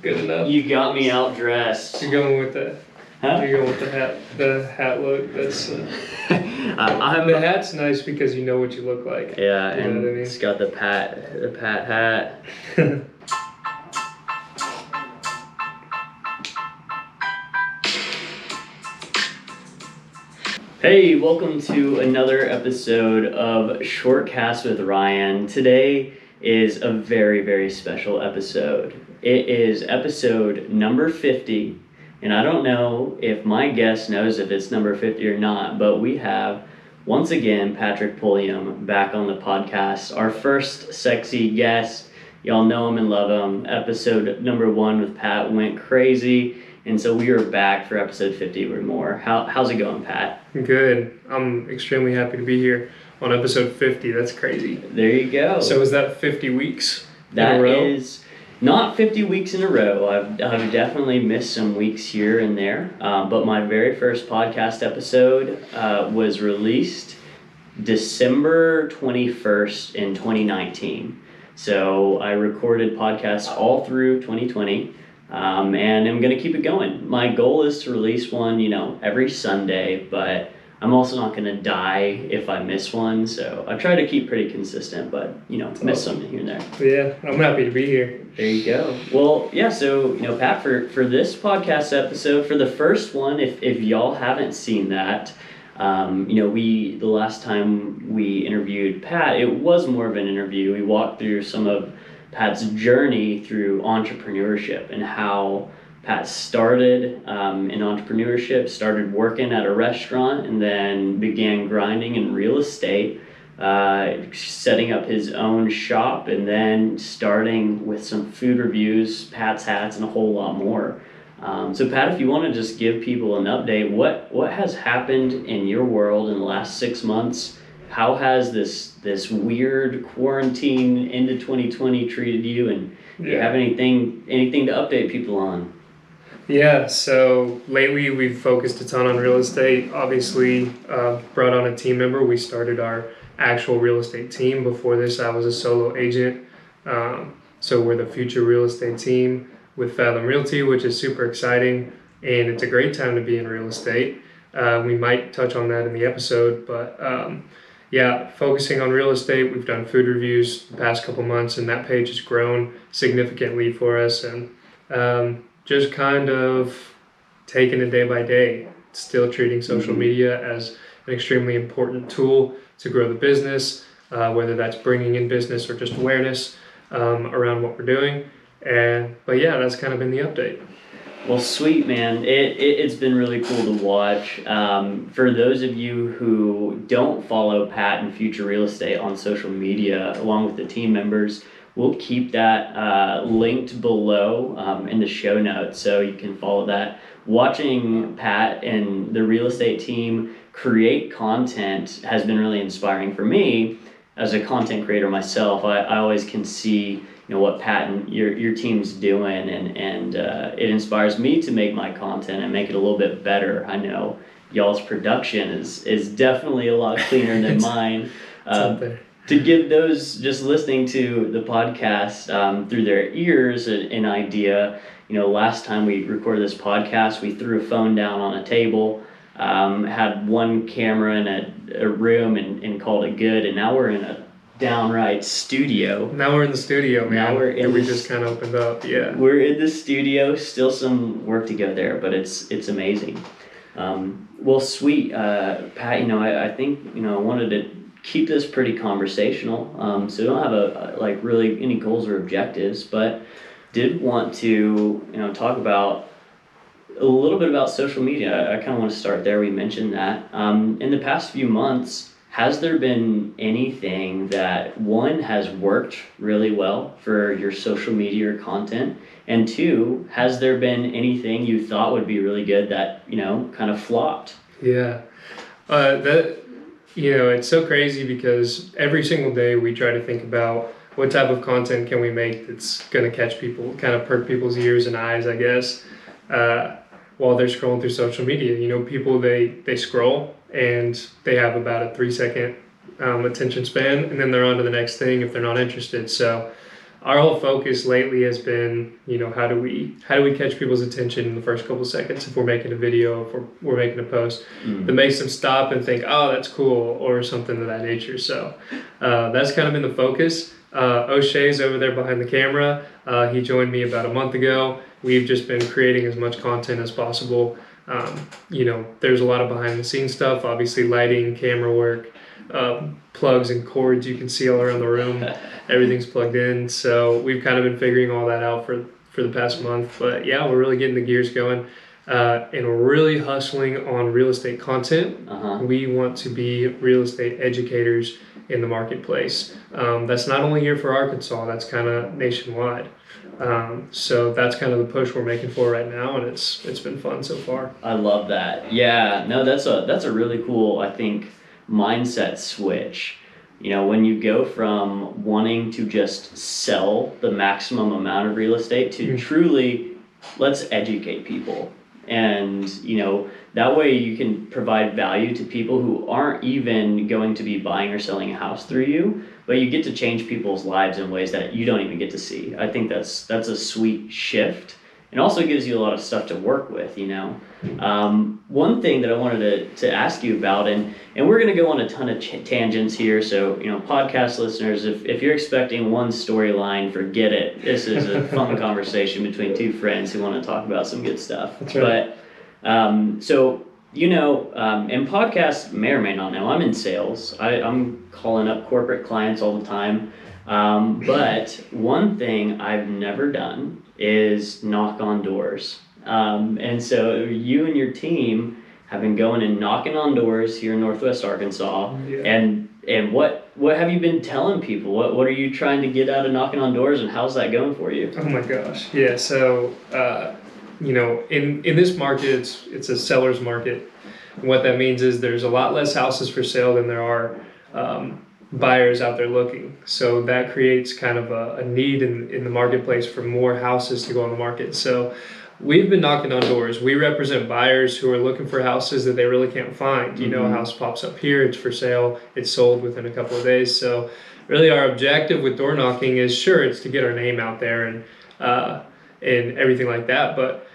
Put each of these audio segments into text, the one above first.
Good enough. You got me outdressed. You're going with the Huh? You're going with the hat look. That's the I'm hat's nice because you know what you look like. Yeah, You know and what I mean? it's got the Pat hat. Hey, welcome to another episode of ShortCasts with Ryan. Today is a very, very special episode. It is episode number 50, and I don't know if my guest knows if it's number 50 or not, but we have, once again, Patrick Pulliam back on the podcast, our first sexy guest. Y'all know him and love him. Episode number 1 with Pat went crazy. And so we are back for episode 50 or more. How's it going, Pat? Good. I'm extremely happy to be here on episode 50. That's crazy. There you go. So is that 50 weeks that in a row? Is not 50 weeks in a row. I've definitely missed some weeks here and there. But my very first podcast episode was released December 21st in 2019. So I recorded podcasts all through 2020. And I'm going to keep it going. My goal is to release one, every Sunday, but I'm also not going to die if I miss one. So I try to keep pretty consistent, but, miss some here and there. Yeah, I'm happy to be here. There you go. Well, yeah, so, Pat, for this podcast episode, for the first one, if y'all haven't seen that, the last time we interviewed Pat, it was more of an interview. We walked through some of Pat's journey through entrepreneurship and how Pat started in entrepreneurship, started working at a restaurant, and then began grinding in real estate, setting up his own shop, and then starting with some food reviews, Pat's hats, and a whole lot more. So Pat, if you want to just give people an update, what has happened in your world in the last 6 months? How has this weird quarantine into 2020 treated you, and do you have anything to update people on? Yeah, so lately we've focused a ton on real estate. Obviously, brought on a team member. We started our actual real estate team. Before this, I was a solo agent. So we're the future real estate team with Fathom Realty, which is super exciting, and it's a great time to be in real estate. We might touch on that in the episode, but focusing on real estate. We've done food reviews the past couple months, and that page has grown significantly for us, and just kind of taking it day by day, still treating social media as an extremely important tool to grow the business, whether that's bringing in business or just awareness around what we're doing. But that's kind of been the update. Well, sweet, man. It's been really cool to watch. For those of you who don't follow Pat and Future Real Estate on social media, along with the team members, we'll keep that linked below in the show notes, so you can follow that. Watching Pat and the real estate team create content has been really inspiring for me as a content creator myself. I always can see what Pat and your team's doing, and it inspires me to make my content and make it a little bit better. I know y'all's production is definitely a lot cleaner than mine. To give those just listening to the podcast through their ears an idea, last time we recorded this podcast, we threw a phone down on a table, had one camera in a room and called it good, and now we're in a downright studio. Now we're in the studio, man. We just kind of opened up. Yeah, we're in the studio. Still some work to go there, but it's amazing. Well, sweet, Pat. I think I wanted to keep this pretty conversational. So we don't have really any goals or objectives, but did want to talk about a little bit about social media. I kind of want to start there. We mentioned that in the past few months. Has there been anything that, one, has worked really well for your social media or content, and two, has there been anything you thought would be really good that, kind of flopped? Yeah. It's so crazy because every single day we try to think about what type of content can we make that's going to catch people, kind of perk people's ears and eyes, I guess, while they're scrolling through social media. People, they scroll and they have about a 3-second attention span, and then they're on to the next thing if they're not interested. So our whole focus lately has been, how do we catch people's attention in the first couple seconds if we're making a video, if we're making a post that makes them stop and think, oh, that's cool, or something of that nature. So that's kind of been the focus. O'Shea's over there behind the camera. He joined me about a month ago. We've just been creating as much content as possible. There's a lot of behind the scenes stuff, obviously lighting, camera work, plugs and cords you can see all around the room. Everything's plugged in. So we've kind of been figuring all that out for the past month. But yeah, we're really getting the gears going. And we're really hustling on real estate content. We want to be real estate educators in the marketplace. That's not only here for Arkansas, that's kind of nationwide. So that's kind of the push we're making for right now, and it's been fun so far. I love that. Yeah, no, that's a really cool, I think, mindset switch. When you go from wanting to just sell the maximum amount of real estate to truly, let's educate people. And, that way you can provide value to people who aren't even going to be buying or selling a house through you, but you get to change people's lives in ways that you don't even get to see. I think that's a sweet shift, and also gives you a lot of stuff to work with, One thing that I wanted to ask you about, and we're going to go on a ton of tangents here, so, podcast listeners, if you're expecting one storyline, forget it. This is a fun conversation between two friends who want to talk about some good stuff. That's right. But, so, and podcasts may or may not know, I'm in sales. I'm calling up corporate clients all the time. But one thing I've never done is knock on doors. And so you and your team have been going and knocking on doors here in Northwest Arkansas. Yeah. And what have you been telling people? What are you trying to get out of knocking on doors, and how's that going for you? Oh my gosh. Yeah. So, in this market, it's a seller's market. And what that means is there's a lot less houses for sale than there are buyers out there looking. So that creates kind of a need in the marketplace for more houses to go on the market. So we've been knocking on doors. We represent buyers who are looking for houses that they really can't find. A house pops up here, it's for sale, it's sold within a couple of days. So really our objective with door knocking is, sure, it's to get our name out there and everything like that, but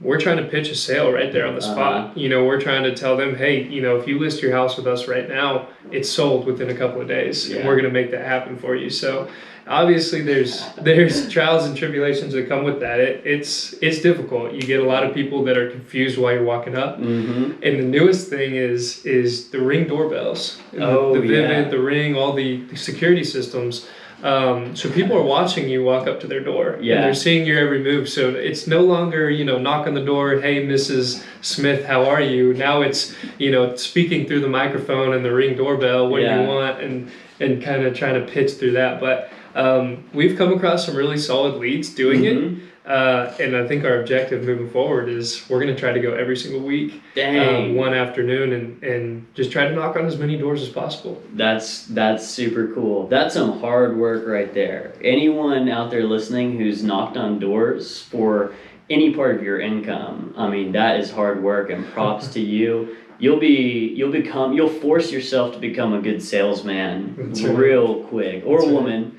we're trying to pitch a sale right there on the spot. We're trying to tell them, hey, if you list your house with us right now, it's sold within a couple of days, and we're going to make that happen for you. So obviously there's trials and tribulations that come with that. It's difficult. You get a lot of people that are confused while you're walking up. And the newest thing is the Ring doorbells. The Vivid, the Ring, all the security systems. So people are watching you walk up to their door, and they're seeing your every move. So it's no longer, knock on the door, hey, Mrs. Smith, how are you? Now it's, speaking through the microphone and the Ring doorbell, what do you want? And kind of trying to pitch through that. But we've come across some really solid leads doing it. And I think our objective moving forward is we're going to try to go every single week, one afternoon, and just try to knock on as many doors as possible. That's super cool. That's some hard work right there. Anyone out there listening who's knocked on doors for any part of your income, I mean, that is hard work, and props to you. You'll force yourself to become a good salesman real quick, or a woman.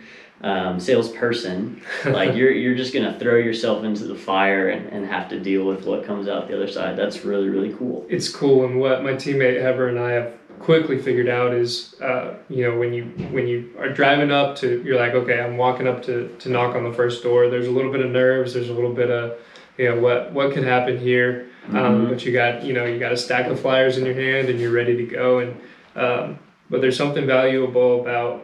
Salesperson, like you're just gonna throw yourself into the fire and have to deal with what comes out the other side. That's really, really cool. It's cool, and what my teammate Heber and I have quickly figured out is, when you are driving up to, you're like, okay, I'm walking up to knock on the first door. There's a little bit of nerves. There's a little bit of, what could happen here. But you got a stack of flyers in your hand and you're ready to go. And but there's something valuable about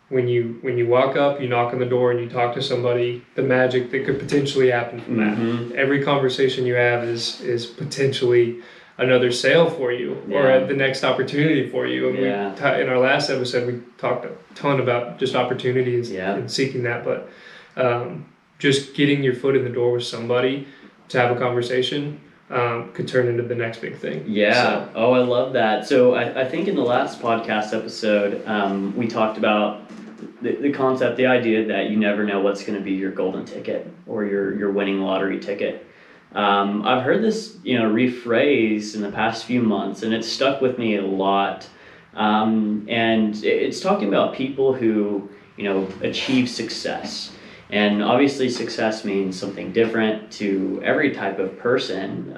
when you walk up, you knock on the door, and you talk to somebody, the magic that could potentially happen from that. Every conversation you have is potentially another sale for you, or the next opportunity for you. And in our last episode, we talked a ton about just opportunities and seeking that, but just getting your foot in the door with somebody to have a conversation could turn into the next big thing. Yeah. So. Oh, I love that. So I think in the last podcast episode, we talked about the concept, the idea that you never know what's going to be your golden ticket or your winning lottery ticket. I've heard this, rephrased in the past few months, and it's stuck with me a lot. And it's talking about people who, achieve success. And obviously success means something different to every type of person.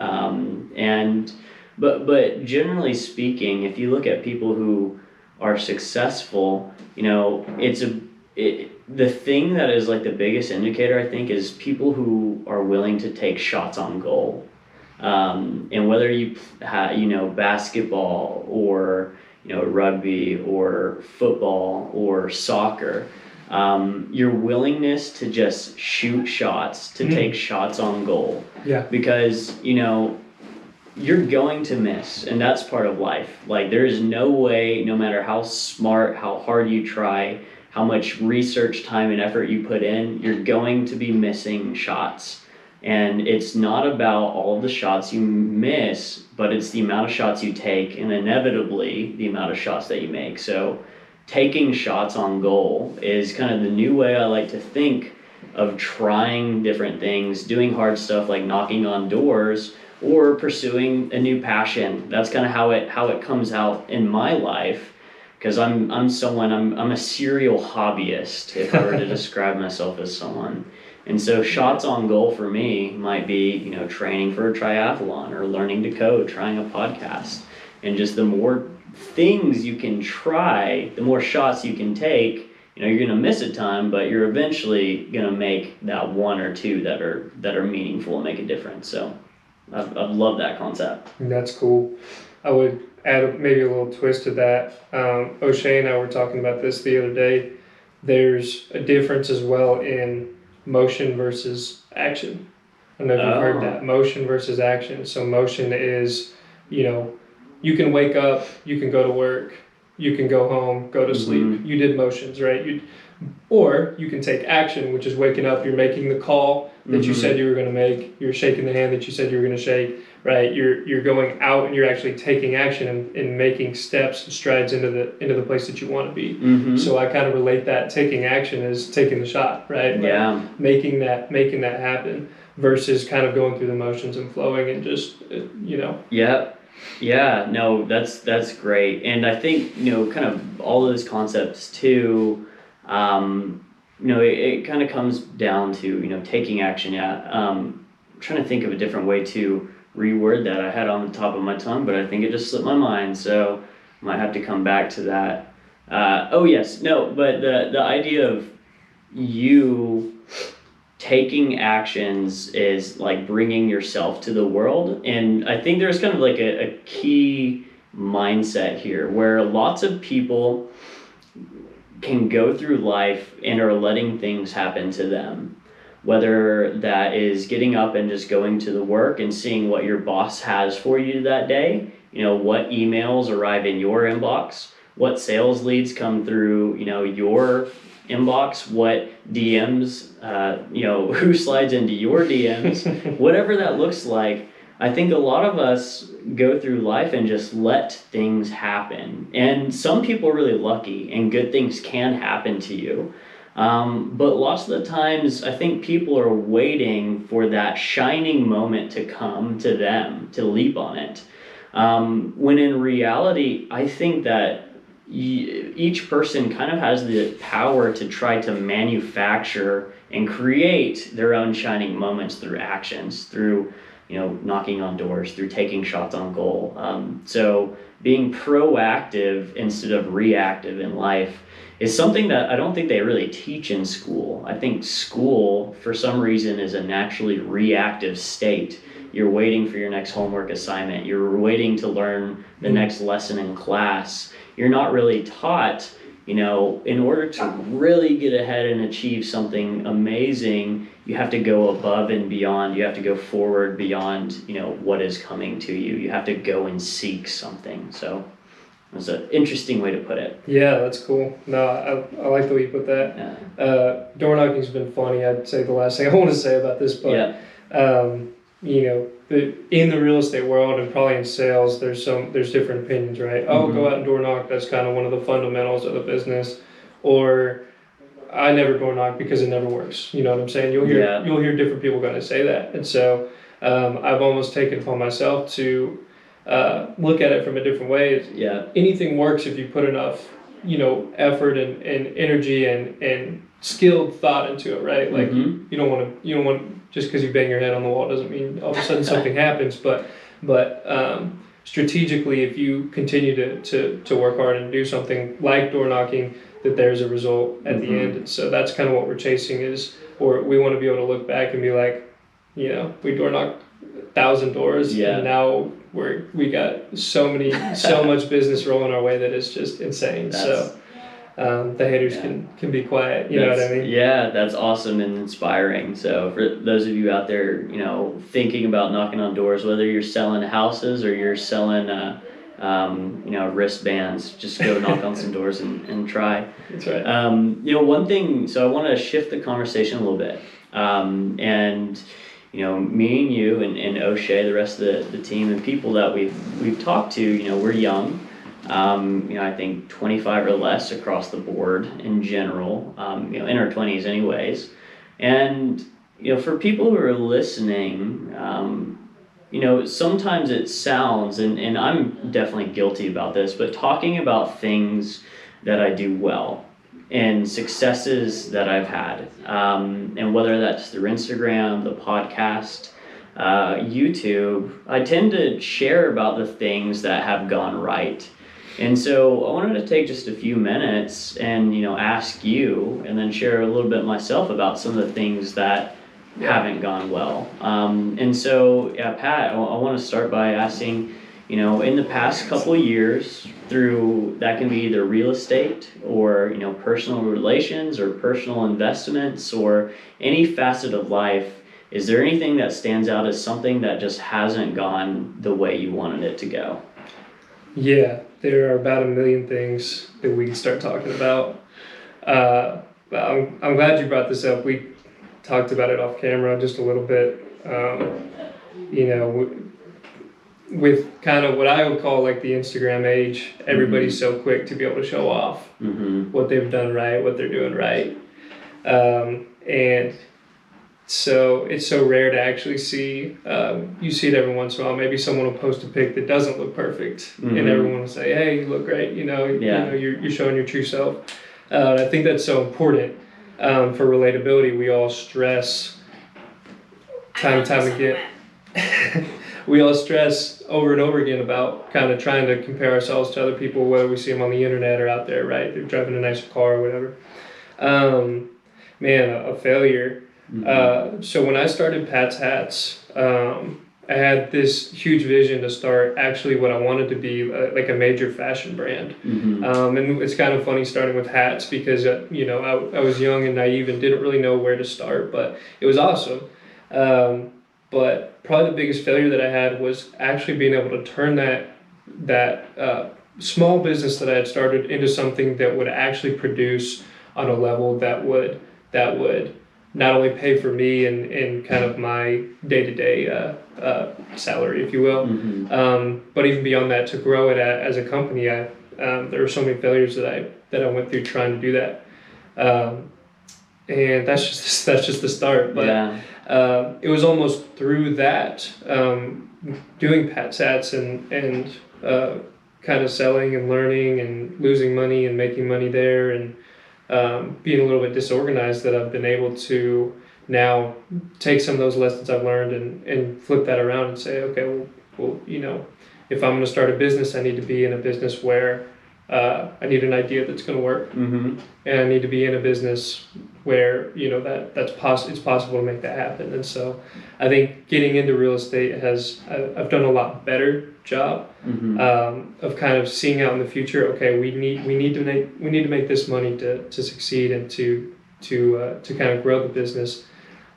But generally speaking, if you look at people who are successful, the thing that is like the biggest indicator, I think, is people who are willing to take shots on goal. And whether you basketball or rugby or football or soccer, your willingness to just shoot shots, to take shots on goal. Yeah. Because you're going to miss, and that's part of life. Like, there is no way, no matter how smart, how hard you try, how much research, time, and effort you put in, you're going to be missing shots. And it's not about all of the shots you miss, but it's the amount of shots you take, and inevitably the amount of shots that you make. So taking shots on goal is kind of the new way I like to think of trying different things, doing hard stuff like knocking on doors, or pursuing a new passion. That's kind of how it comes out in my life, because I'm a serial hobbyist, if I were to describe myself as someone. And so shots on goal for me might be, training for a triathlon, or learning to code, trying a podcast. And just the more things you can try, the more shots you can take, you're going to miss a ton, but you're eventually going to make that one or two that are meaningful and make a difference. So I've loved that concept. That's cool. I would add maybe a little twist to that. O'Shea and I were talking about this the other day. There's a difference as well in motion versus action. I don't know if you've heard that. Motion versus action. So motion is, you can wake up, you can go to work, you can go home, go to sleep. You did motions, right? Or you can take action, which is waking up, you're making the call that you said you were going to make, you're shaking the hand that you said you were going to shake, right? You're going out and you're actually taking action and making steps and strides into the place that you want to be. So I kind of relate that taking action is taking the shot, right? Like making that happen versus kind of going through the motions and flowing and just Yeah, no, that's great. And I think, kind of all those concepts too, it kind of comes down to, taking action. I'm trying to think of a different way to reword that. I had on the top of my tongue, but I think it just slipped my mind. So I might have to come back to that. But the idea of you taking actions is like bringing yourself to the world. And I think there's kind of like a key mindset here where lots of people can go through life and are letting things happen to them. Whether that is getting up and just going to the work and seeing what your boss has for you that day, what emails arrive in your inbox, what sales leads come through, your inbox, what DMs, who slides into your DMs, whatever that looks like. I think a lot of us go through life and just let things happen. And some people are really lucky and good things can happen to you. But lots of the times, I think people are waiting for that shining moment to come to them, to leap on it. When in reality, I think that each person kind of has the power to try to manufacture and create their own shining moments through actions, through knocking on doors, through taking shots on goal. So being proactive instead of reactive in life is something that I don't think they really teach in school. I think school, for some reason, is a naturally reactive state. You're waiting for your next homework assignment. You're waiting to learn the next lesson in class. You're not really taught, in order to really get ahead and achieve something amazing, you have to go above and beyond. You have to go forward beyond, what is coming to you. You have to go and seek something. So it's an interesting way to put it. Yeah, that's cool. No, I like the way you put that. Yeah. Door knocking's been funny. I'd say the last thing I want to say about this, but in the real estate world and probably in sales, there's different opinions, right? Go out and door knock. That's kind of one of the fundamentals of the business. Or I never door knock because it never works. You know what I'm saying? You'll hear different people going to say that, and so I've almost taken upon myself to look at it from a different way. Anything works if you put enough effort and energy and skilled thought into it, right? Like you don't want just because you bang your head on the wall doesn't mean all of a sudden something happens, but strategically, if you continue to work hard and do something like door knocking, that there's a result at the end. And so that's kind of what we're chasing or we want to be able to look back and be like, we door knocked 1,000 doors, and now we got so much business rolling our way that it's just insane. So the haters can be quiet. You know what I mean? Yeah, that's awesome and inspiring. So for those of you out there, thinking about knocking on doors, whether you're selling houses or you're selling, wristbands, just go knock on some doors and try. That's right. One thing. So I want to shift the conversation a little bit, and me and you and O'Shea, the rest of the team and people that we've talked to, we're young. I think 25 or less across the board in general, in our 20s anyways. And, for people who are listening, sometimes it sounds, and I'm definitely guilty about this, but talking about things that I do well and successes that I've had, and whether that's through Instagram, the podcast, YouTube, I tend to share about the things that have gone right. And so I wanted to take just a few minutes and, ask you and then share a little bit myself about some of the things that haven't gone well. And so, Pat, I want to start by asking, in the past couple of years, through that can be either real estate or, personal relations or personal investments or any facet of life, is there anything that stands out as something that just hasn't gone the way you wanted it to go? Yeah, there are about a million things that we can start talking about. I'm glad you brought this up. We talked about it off camera just a little bit. With kind of what I would call like the Instagram age, everybody's so quick to be able to show off what they've done right, what they're doing right. And so it's so rare to actually see, you see it every once in a while, maybe someone will post a pic that doesn't look perfect and everyone will say, hey, you look great, you're showing your true self. And I think that's so important for relatability. We all stress time and time again. We all stress over and over again about kind of trying to compare ourselves to other people, whether we see them on the internet or out there, right? They're driving a nicer car or whatever. A failure. So when I started Pat's Hats, I had this huge vision to start actually what I wanted to be like a major fashion brand. And it's kind of funny starting with hats because, I was young and naive and didn't really know where to start, but it was awesome. But probably the biggest failure that I had was actually being able to turn that small business that I had started into something that would actually produce on a level that would not only pay for me and kind of my day-to-day salary, if you will, but even beyond that, to grow it as a company. There were so many failures that I went through trying to do that, and that's just the start. But it was almost through that, doing Pat's Hats and kind of selling and learning and losing money and making money there and being a little bit disorganized, that I've been able to now take some of those lessons I've learned and flip that around and say, okay, well, if I'm going to start a business, I need to be in a business where I need an idea that's going to work, and I need to be in a business where it's possible to make that happen. And so I think getting into real estate I've done a lot better job of kind of seeing out in the future. Okay, we need to make this money to succeed and to kind of grow the business.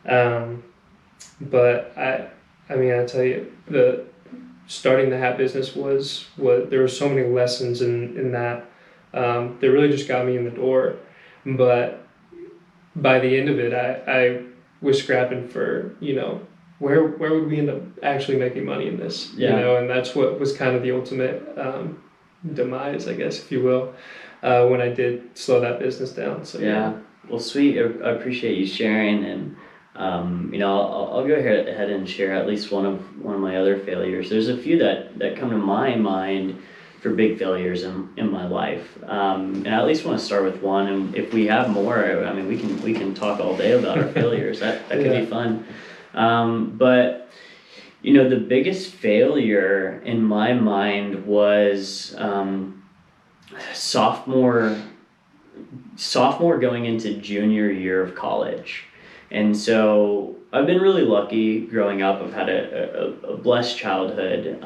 But I tell you, starting the hat business was there were so many lessons in that that really just got me in the door. But by the end of it, I was scrapping for where would we end up actually making money in this? And that's what was kind of the ultimate demise, I guess, if you will, when I did slow that business down. So well, sweet. I appreciate you sharing, and I'll go ahead and share at least one of my other failures. There's a few that come to my mind big failures in my life. And I at least want to start with one. And if we have more, I mean, we can talk all day about our failures. That could be fun. But the biggest failure in my mind was sophomore going into junior year of college. And so I've been really lucky growing up. I've had a blessed childhood.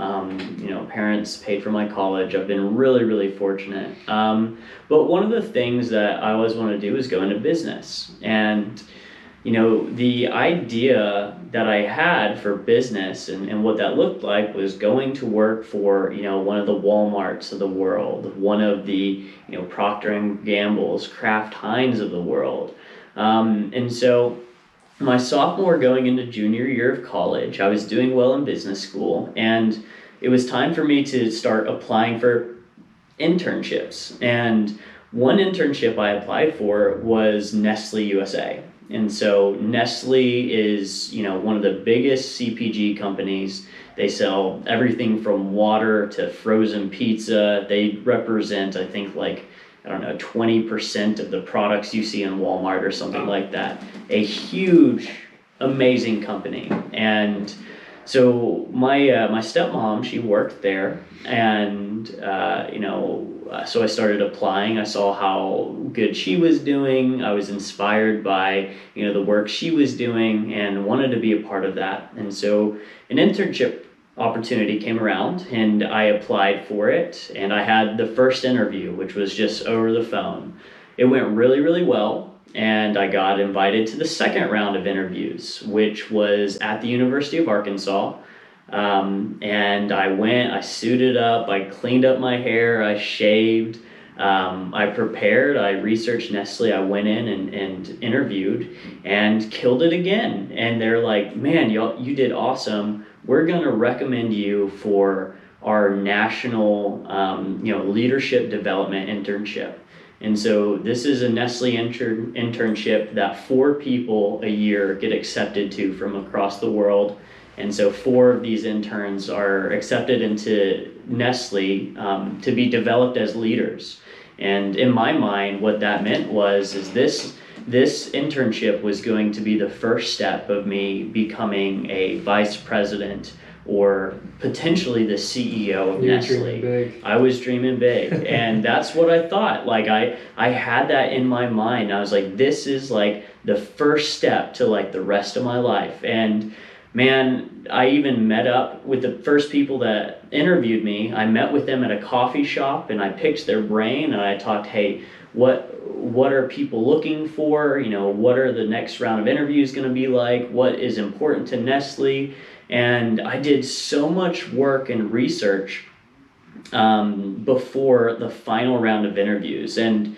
Parents paid for my college. I've been really, really fortunate. But one of the things that I always wanted to do is go into business. And the idea that I had for business and what that looked like was going to work for, one of the Walmarts of the world, one of the, Procter & Gamble's, Kraft Heinz of the world. And so my sophomore going into junior year of college, I was doing well in business school, and it was time for me to start applying for internships. And one internship I applied for was Nestle USA. And so Nestle is, one of the biggest CPG companies. They sell everything from water to frozen pizza. They represent, I think, 20% of the products you see in Walmart or something like that. A huge, amazing company. And so my stepmom, she worked there, and so I started applying. I saw how good she was doing. I was inspired by the work she was doing and wanted to be a part of that. And so an internship opportunity came around, and I applied for it, and I had the first interview, which was just over the phone. It went really, really well, and I got invited to the second round of interviews, which was at the University of Arkansas. And I went, I suited up, I cleaned up my hair, I shaved, I prepared, I researched Nestle, I went in and interviewed and killed it again. And they're like, man, you did awesome. We're going to recommend you for our national, leadership development internship. And so this is a Nestle internship that 4 people a year get accepted to from across the world. And so 4 of these interns are accepted into Nestle to be developed as leaders. And in my mind, what that meant is this internship was going to be the first step of me becoming a vice president or potentially the CEO of Nestle. Dreaming big. I was dreaming big, and that's what I thought. I had that in my mind. I was like, this is the first step to the rest of my life. And man, I even met up with the first people that interviewed me. I met with them at a coffee shop, and I picked their brain, and I talked, hey, what are people looking for? What are the next round of interviews going to be like? What is important to Nestle? And I did so much work and research before the final round of interviews. And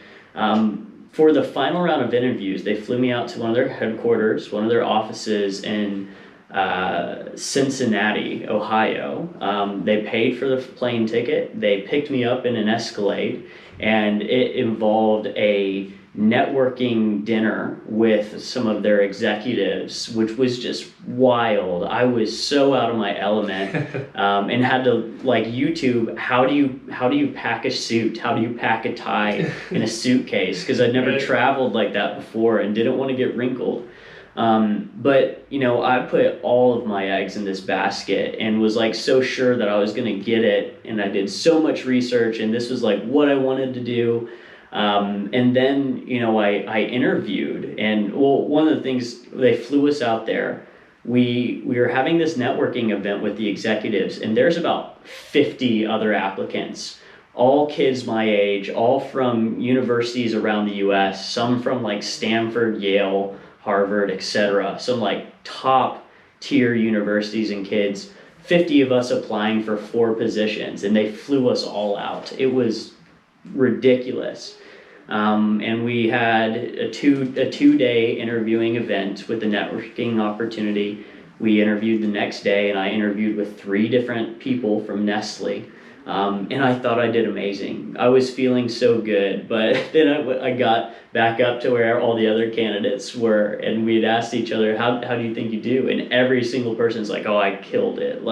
for the final round of interviews, they flew me out to one of their headquarters, one of their offices in Cincinnati, Ohio. They paid for the plane ticket. They picked me up in an Escalade, and it involved a networking dinner with some of their executives, which was just wild. I was so out of my element, and had to YouTube how do you pack a suit, how do you pack a tie in a suitcase, because I'd never traveled like that before and didn't want to get wrinkled. But I put all of my eggs in this basket and was so sure that I was going to get it, and I did so much research, and this was what I wanted to do. And then I interviewed, and one of the things, they flew us out there. We were having this networking event with the executives, and there's about 50 other applicants, all kids my age, all from universities around the US, some from Stanford, Yale, Harvard, etc. Some top tier universities and kids. 50 of us applying for 4 positions, and they flew us all out. It was ridiculous. And we had a two-day interviewing event with the networking opportunity. We interviewed the next day, and I interviewed with 3 different people from Nestle. And I thought I did amazing. I was feeling so good, but then I got back up to where all the other candidates were, and we'd asked each other, how do you think you do? And every single person's like, oh, I killed it.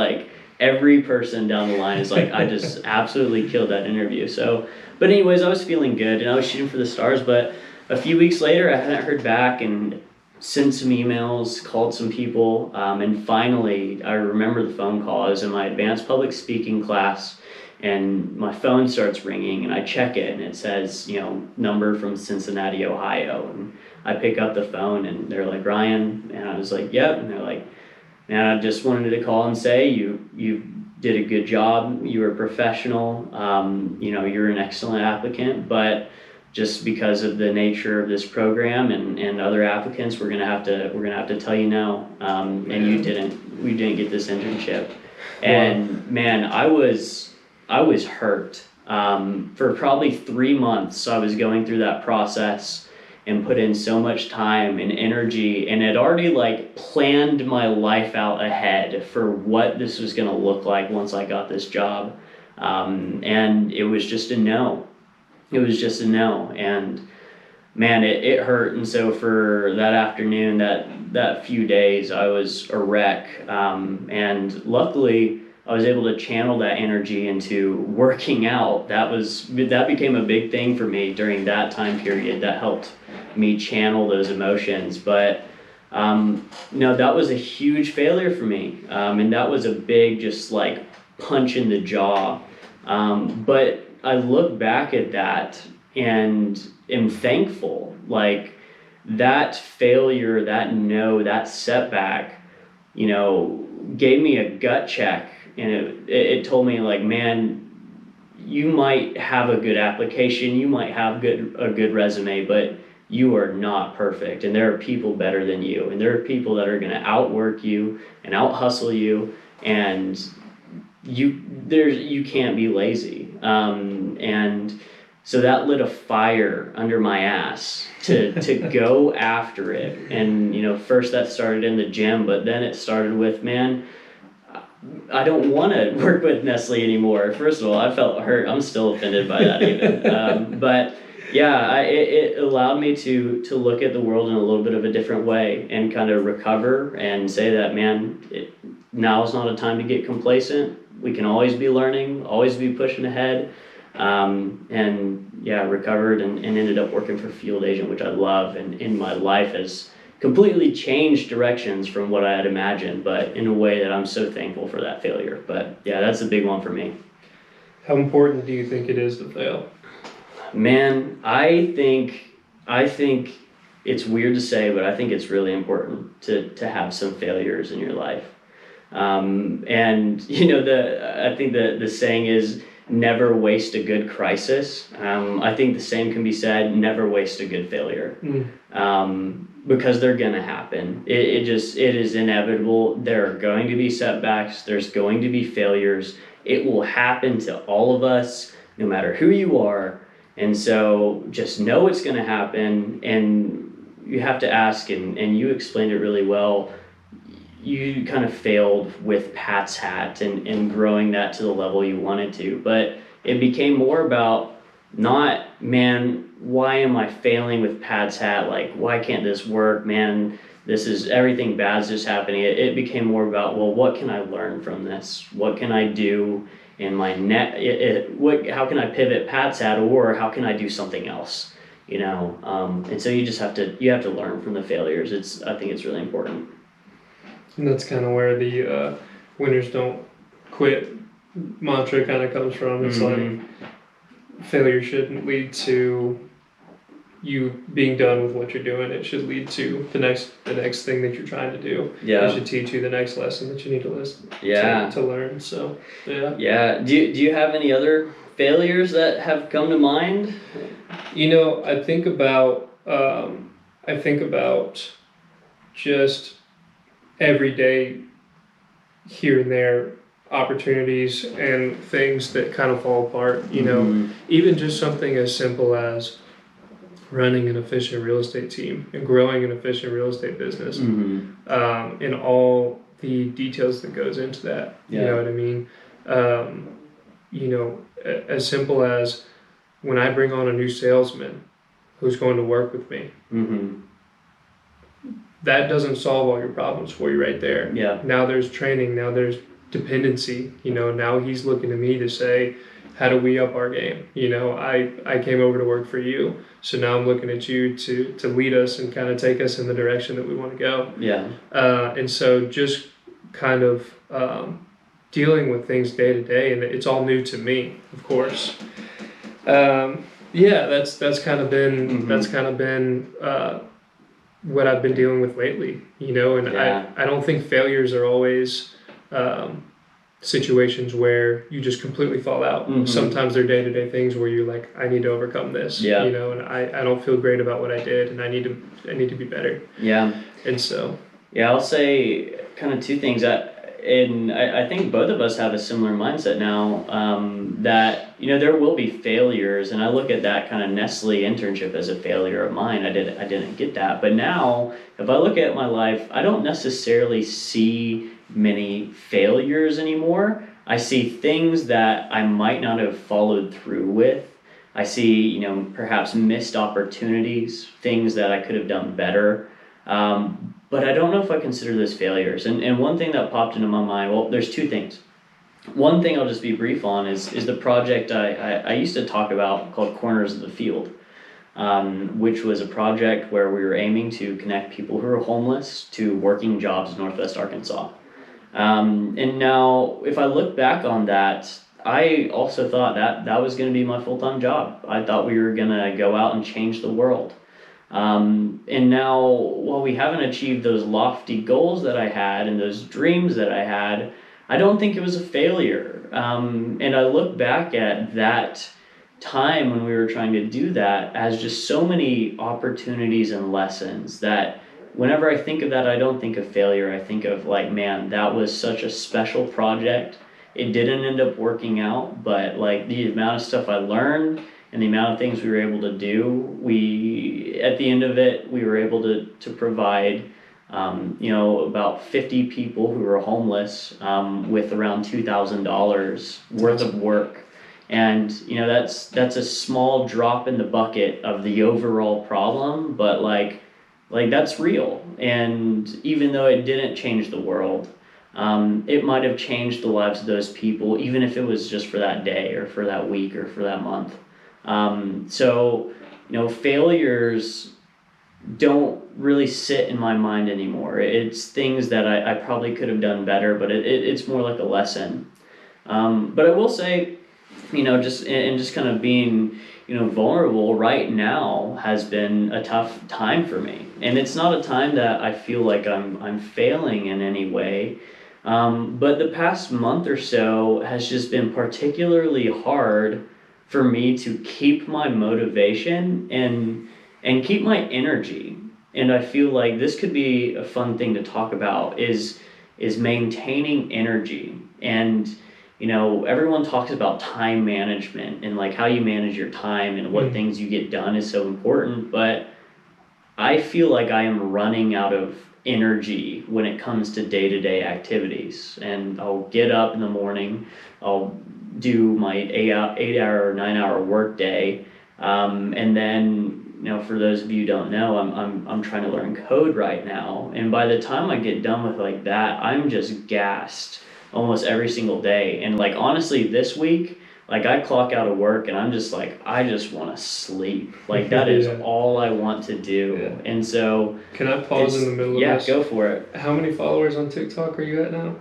every person down the line is like, I just absolutely killed that interview. So, but anyways, I was feeling good and I was shooting for the stars, but a few weeks later I hadn't heard back and sent some emails, called some people, and finally I remember the phone call. I was in my advanced public speaking class and my phone starts ringing and I check it and it says, number from Cincinnati, Ohio. And I pick up the phone and they're like, Ryan, and I was like, yep. And they're like, man, I just wanted to call and say you did a good job. You were professional. You're an excellent applicant, but just because of the nature of this program and other applicants, we're gonna have to tell you no. And we didn't get this internship. And man, I was hurt. For probably 3 months, I was going through that process and put in so much time and energy and had already like planned my life out ahead for what this was gonna look like once I got this job. And it was just a no. It was just a no. And man, it hurt. And so for that afternoon, that few days, I was a wreck. And luckily, I was able to channel that energy into working out. That became a big thing for me during that time period. That helped me channel those emotions. But that was a huge failure for me. And that was a big, just like punch in the jaw. But I look back at that and am thankful. Like that failure, that no, that setback, gave me a gut check. And it told me like, man, you might have a good application, you might have a good resume, but you are not perfect. And there are people better than you. And there are people that are going to outwork you and out hustle you. And you can't be lazy. And so that lit a fire under my ass to go after it. And, first that started in the gym, but then it started with, man, I don't want to work with Nestle anymore. First of all, I felt hurt. I'm still offended by that even. But yeah, it allowed me to look at the world in a little bit of a different way and kind of recover and say that, man, now is not a time to get complacent. We can always be learning, always be pushing ahead. Recovered and ended up working for Field Agent, which I love, and in my life has completely changed directions from what I had imagined, but in a way that I'm so thankful for that failure. But yeah, that's a big one for me. How important do you think it is to fail? Man, I think it's weird to say, but I think it's really important to have some failures in your life. I think the saying is, never waste a good crisis. I think the same can be said, never waste a good failure. Because they're gonna happen. It is inevitable. There are going to be setbacks, there's going to be failures. It will happen to all of us, no matter who you are. And so just know it's gonna happen, and you have to ask, and you explained it really well. You kind of failed with Pat's Hat and growing that to the level you wanted to, but it became more about not, man, why am I failing with Pat's Hat? Like, why can't this work? Man, this is, everything bad's just happening. It became more about, well, what can I learn from this? What can I do in my how can I pivot Pat's Hat, or how can I do something else? And so you have to learn from the failures. I think it's really important. And that's kind of where the winners don't quit mantra kind of comes from. It's like failure shouldn't lead to you being done with what you're doing. It should lead to the next thing that you're trying to do. Yeah. It should teach you the next lesson that you need to learn. So yeah. Yeah. Do you have any other failures that have come to mind? I think about just everyday here and there opportunities and things that kind of fall apart, even just something as simple as running an efficient real estate team and growing an efficient real estate business, and all the details that goes into that. You know what I mean? As simple as when I bring on a new salesman who's going to work with me, that doesn't solve all your problems for you right there. Yeah. Now there's training. Now there's dependency. Now he's looking to me to say, how do we up our game? I came over to work for you, so now I'm looking at you to lead us and kind of take us in the direction that we want to go. Yeah. And so just kind of dealing with things day to day, and it's all new to me, of course. That's kind of been what I've been dealing with lately, and I don't think failures are always situations where you just completely fall out. Sometimes they're day-to-day things where you're like, I need to overcome this, and I don't feel great about what I did, and I need to be better. Yeah. And so. Yeah, I'll say kind of two things. I think both of us have a similar mindset now, that, there will be failures, and I look at that kind of Nestle internship as a failure of mine. I didn't get that. But now, if I look at my life, I don't necessarily see many failures anymore. I see things that I might not have followed through with. I see, perhaps missed opportunities, things that I could have done better. But I don't know if I consider those failures. And one thing that popped into my mind, well, there's two things. One thing I'll just be brief on is the project I used to talk about called Corners of the Field, which was a project where we were aiming to connect people who are homeless to working jobs in Northwest Arkansas. And now, if I look back on that, I also thought that was going to be my full-time job. I thought we were going to go out and change the world. And now, while we haven't achieved those lofty goals that I had and those dreams that I had, I don't think it was a failure. And I look back at that time when we were trying to do that as just so many opportunities and lessons that whenever I think of that, I don't think of failure. I think of like, man, that was such a special project. It didn't end up working out, but like the amount of stuff I learned and the amount of things we were able to do, at the end of it, we were able to provide, about 50 people who were homeless with around $2,000 worth of work. And, that's a small drop in the bucket of the overall problem, but like that's real. And even though it didn't change the world, it might have changed the lives of those people, even if it was just for that day or for that week or for that month. So, failures don't really sit in my mind anymore. It's things that I probably could have done better, but it's more like a lesson. But I will say, just kind of being, vulnerable right now has been a tough time for me. And it's not a time that I feel like I'm failing in any way. But the past month or so has just been particularly hard for me to keep my motivation and keep my energy. And I feel like this could be a fun thing to talk about is maintaining energy. And everyone talks about time management and like how you manage your time and what things you get done is so important, but I feel like I am running out of energy when it comes to day-to-day activities. And I'll get up in the morning, I'll do my 8-hour or 9-hour work day, and then for those of you who don't know, I'm trying to learn code right now, and by the time I get done with like that, I'm just gassed almost every single day. And like honestly, this week, like I clock out of work and I'm just like, I just want to sleep. Like that is all I want to do. Yeah. And so can I pause in the middle of this? Yeah, go for it. How many followers on TikTok are you at now?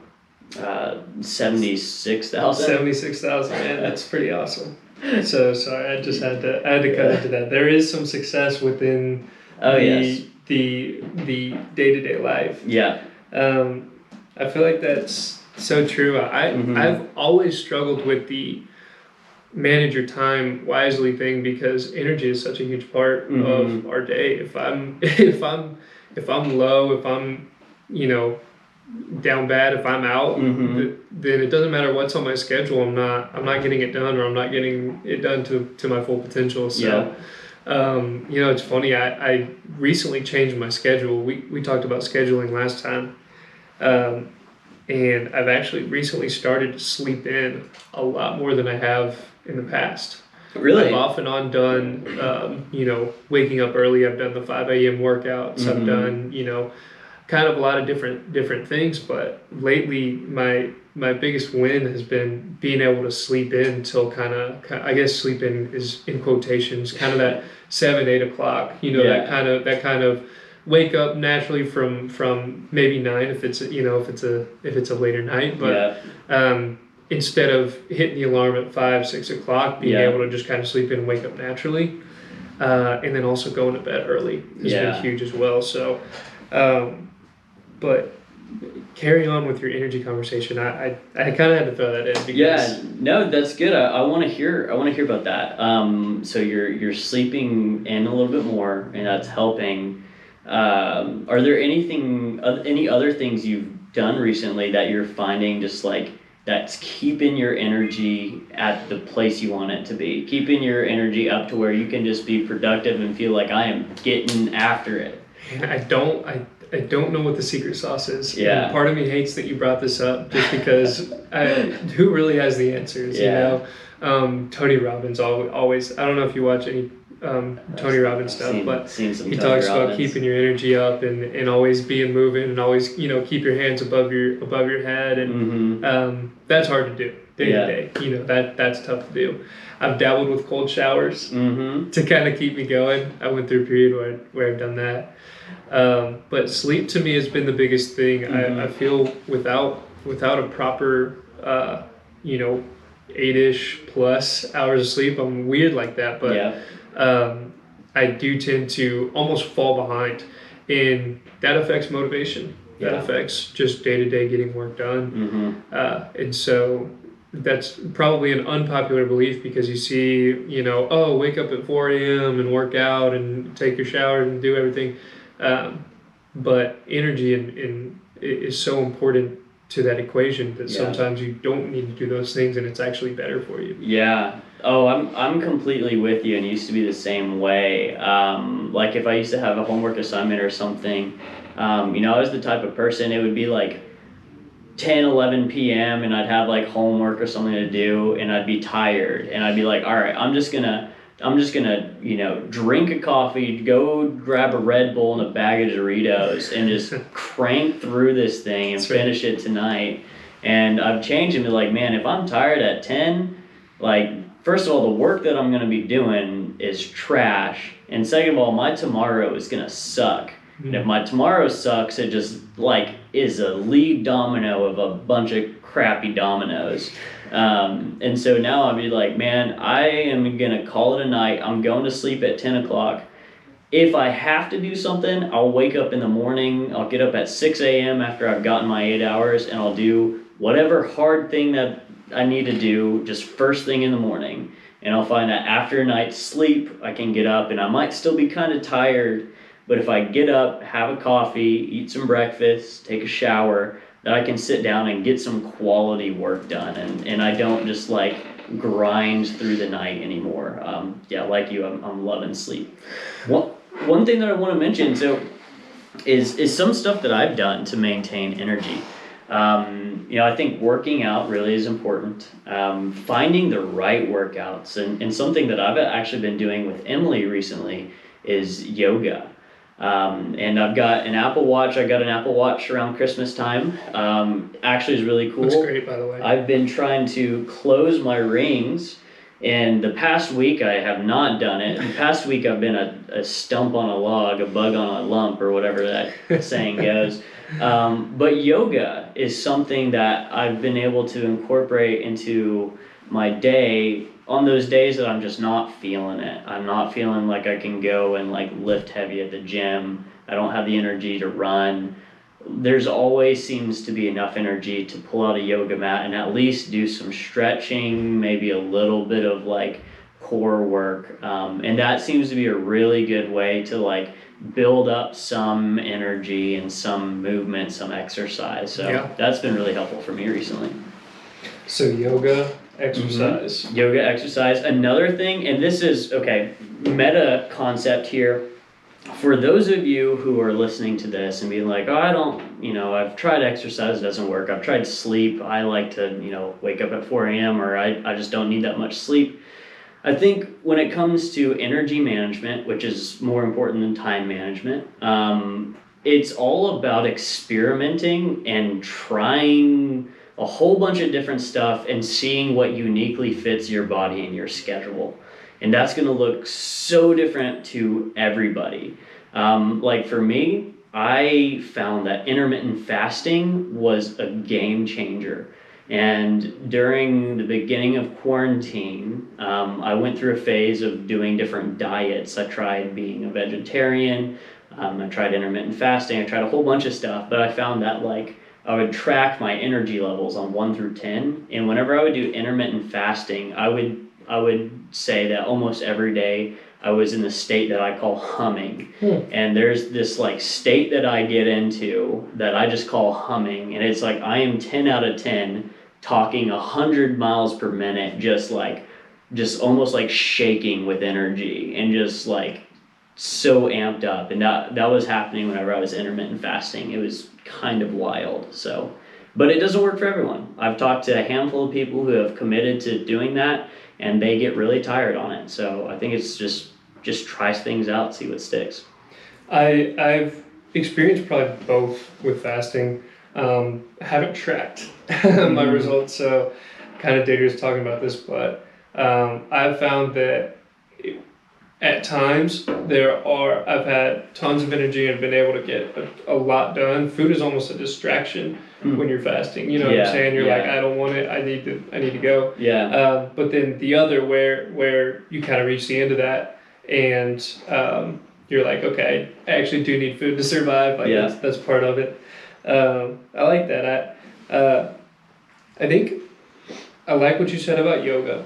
76,000. 76,000, man, that's pretty awesome. So sorry, I had to cut into that. There is some success within the day-to-day life. Yeah. I feel like that's so true. I've always struggled with the manage your time wisely thing because energy is such a huge part of our day. If I'm low, if I'm down bad, if I'm out, then it doesn't matter what's on my schedule. I'm not getting it done, or I'm not getting it done to my full potential. So it's funny. I recently changed my schedule. We talked about scheduling last time. And I've actually recently started to sleep in a lot more than I have in the past. Really? I've off and on done, waking up early. I've done the 5 a.m. workouts. I've done, kind of a lot of different things, but lately my biggest win has been being able to sleep in till I guess sleep in is in quotations, kind of that 7-8 o'clock, that kind of wake up naturally from maybe 9 if it's if it's a later night, but instead of hitting the alarm at 5-6 o'clock, being able to just kind of sleep in and wake up naturally, and then also going to bed early has been huge as well. So but carry on with your energy conversation. I kind of had to throw that in because no, that's good. I want to hear about that. So you're sleeping in a little bit more, and that's helping. Are there any other things you've done recently that you're finding just like that's keeping your energy at the place you want it to be, keeping your energy up to where you can just be productive and feel like I am getting after it? I don't know what the secret sauce is. Yeah. And part of me hates that you brought this up just because who really has the answers, Tony Robbins always, I don't know if you watch any Tony Robbins stuff, but he talks about keeping your energy up and always being moving and always, keep your hands above your head. And that's hard to do day to day. That's tough to do. I've dabbled with cold showers to kind of keep me going. I went through a period where I've done that. But sleep to me has been the biggest thing. I feel without a proper, 8-ish plus hours of sleep, I'm weird like that, but I do tend to almost fall behind, and that affects motivation. That affects just day-to-day getting work done. And so that's probably an unpopular belief because you see, wake up at 4 a.m. and work out and take your shower and do everything. But energy is so important to that equation that sometimes you don't need to do those things and it's actually better for you. Yeah. Oh, I'm completely with you, and used to be the same way. Like if I used to have a homework assignment or something, I was the type of person, it would be like 10, 11 p.m. and I'd have like homework or something to do and I'd be tired and I'd be like, all right, I'm just gonna, drink a coffee, go grab a Red Bull and a bag of Doritos and just crank through this thing and finish it tonight. And I've changed and be like, man, if I'm tired at 10, like, first of all, the work that I'm gonna be doing is trash. And second of all, my tomorrow is gonna suck. And if my tomorrow sucks, it just like is a lead domino of a bunch of crappy dominoes. And so now I'll be like, man, I am gonna call it a night. I'm going to sleep at 10 o'clock. If I have to do something, I'll wake up in the morning. I'll get up at 6 a.m. after I've gotten my 8 hours, and I'll do whatever hard thing that I need to do just first thing in the morning. And I'll find that after a night's sleep, I can get up, and I might still be kind of tired. But if I get up, have a coffee, eat some breakfast, take a shower, then I can sit down and get some quality work done. And I don't just like grind through the night anymore. Like you, I'm loving sleep. One thing that I want to mention, is some stuff that I've done to maintain energy. I think working out really is important. Finding the right workouts and something that I've actually been doing with Emily recently is yoga. And I've got an Apple Watch. I got an Apple Watch around Christmas time. Actually is really cool. Looks great, by the way. I've been trying to close my rings, and the past week I have not done it. The past week I've been a stump on a log, a bug on a lump, or whatever that saying goes. But yoga is something that I've been able to incorporate into my day on those days that I'm just not feeling it. I'm not feeling like I can go and like lift heavy at the gym. I don't have the energy to run. There's always seems to be enough energy to pull out a yoga mat and at least do some stretching, maybe a little bit of like core work. And that seems to be a really good way to like build up some energy and some movement, some exercise. So that's been really helpful for me recently. So yoga, exercise. Yoga, exercise. Another thing, and this is, meta concept here. For those of you who are listening to this and being like, I've tried exercise, it doesn't work. I've tried sleep. I like to, wake up at 4 a.m. or I just don't need that much sleep. I think when it comes to energy management, which is more important than time management, it's all about experimenting and trying a whole bunch of different stuff and seeing what uniquely fits your body and your schedule. And that's going to look so different to everybody. Like for me, I found that intermittent fasting was a game changer. And during the beginning of quarantine, I went through a phase of doing different diets. I tried being a vegetarian, I tried intermittent fasting, I tried a whole bunch of stuff, but I found that like I would track my energy levels on 1 through 10, and whenever I would do intermittent fasting, I would say that almost every day I was in the state that I call humming. And there's this like state that I get into that I just call humming, and it's like I am 10 out of 10 talking 100 miles per minute, just almost like shaking with energy and just like so amped up. And that was happening whenever I was intermittent fasting. It was kind of wild. So, but it doesn't work for everyone. I've talked to a handful of people who have committed to doing that, and they get really tired on it. So I think it's just try things out, see what sticks. I've experienced probably both with fasting. Haven't tracked my results, so kind of dangerous talking about this, but I've found that at times I've had tons of energy and been able to get a lot done. Food is almost a distraction when you're fasting. You know what I'm saying? You're like, I don't want it. I need to go. Yeah. But then the other where you kind of reach the end of that and you're like, okay, I actually do need food to survive. Like that's part of it. I like that. I think I like what you said about yoga.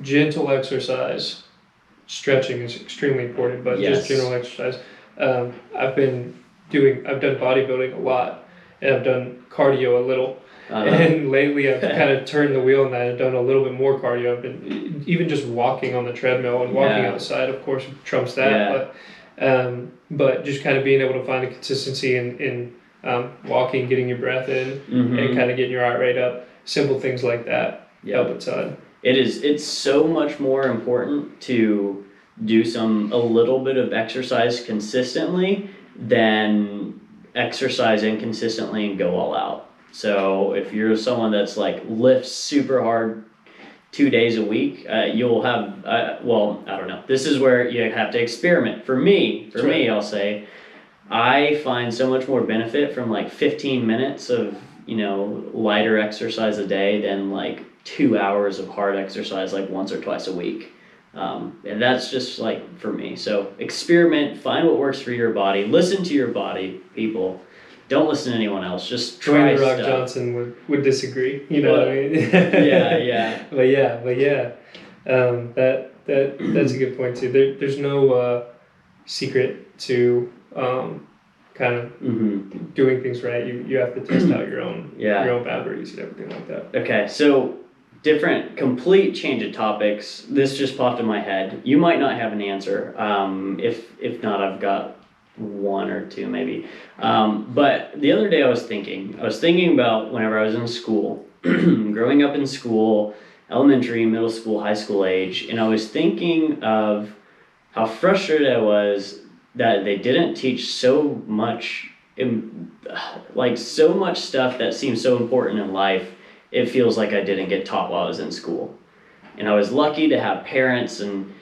Gentle exercise. Stretching is extremely important, but just general exercise. I've done bodybuilding a lot, and I've done cardio a little. And lately I've kind of turned the wheel on that and done a little bit more cardio. I've been even just walking on the treadmill and walking outside, of course, trumps that. But just kind of being able to find a consistency in walking, getting your breath in, and kind of getting your heart rate up. Simple things like that help a ton. It's so much more important to do a little bit of exercise consistently than exercise inconsistently and go all out. So if you're someone that's like lifts super hard 2 days a week, you'll have, I don't know. This is where you have to experiment. For me, I'll say, I find so much more benefit from like 15 minutes of, lighter exercise a day than like 2 hours of hard exercise like once or twice a week. And that's just like for me. So experiment, find what works for your body, listen to your body, people. Don't listen to anyone else. Just try Dwayne The Rock stuff. Johnson would disagree. You know what I mean? Yeah. But yeah. That's a good point too. There's no secret to kind of doing things right. You have to test out your own boundaries and everything like that. Okay, so complete change of topics. This just popped in my head. You might not have an answer. If not, I've got one or two maybe. But the other day I was thinking about whenever I was in school, growing up in school, elementary, middle school, high school age, and I was thinking of how frustrated I was that they didn't teach so much stuff that seems so important in life. It feels like I didn't get taught while I was in school. And I was lucky to have parents and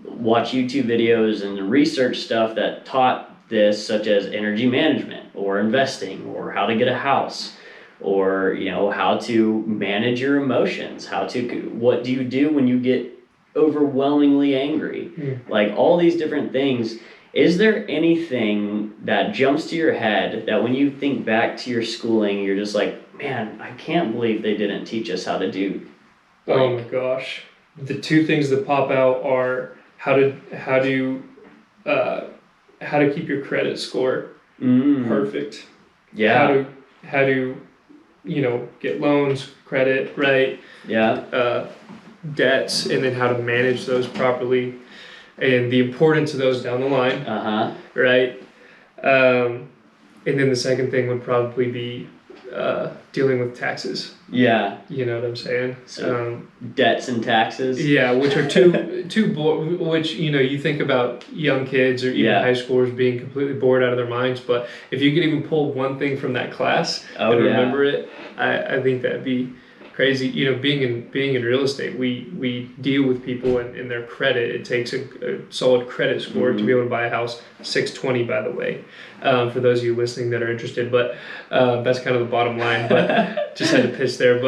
watch YouTube videos and research stuff that taught this, such as energy management or investing or how to get a house or, how to manage your emotions, what do you do when you get overwhelmingly angry? Like all these different things. Is there anything that jumps to your head that when you think back to your schooling, you're just like, man, I can't believe they didn't teach us how to do. Oh my gosh. The two things that pop out are how to keep your credit score perfect. Yeah. How to get loans, credit, right? Yeah. Debts, and then how to manage those properly, and the importance of those down the line. Right. And then the second thing would probably be dealing with taxes. Yeah. You know what I'm saying? So debts and taxes. Yeah, which are which, you know, you think about young kids or even high schoolers being completely bored out of their minds, but if you could even pull one thing from that class and remember it, I think that'd be crazy. You know, being in real estate, we deal with people and their credit. It takes a solid credit score to be able to buy a house. 620, by the way, for those of you listening that are interested. But that's kind of the bottom line. But just had to pitch there.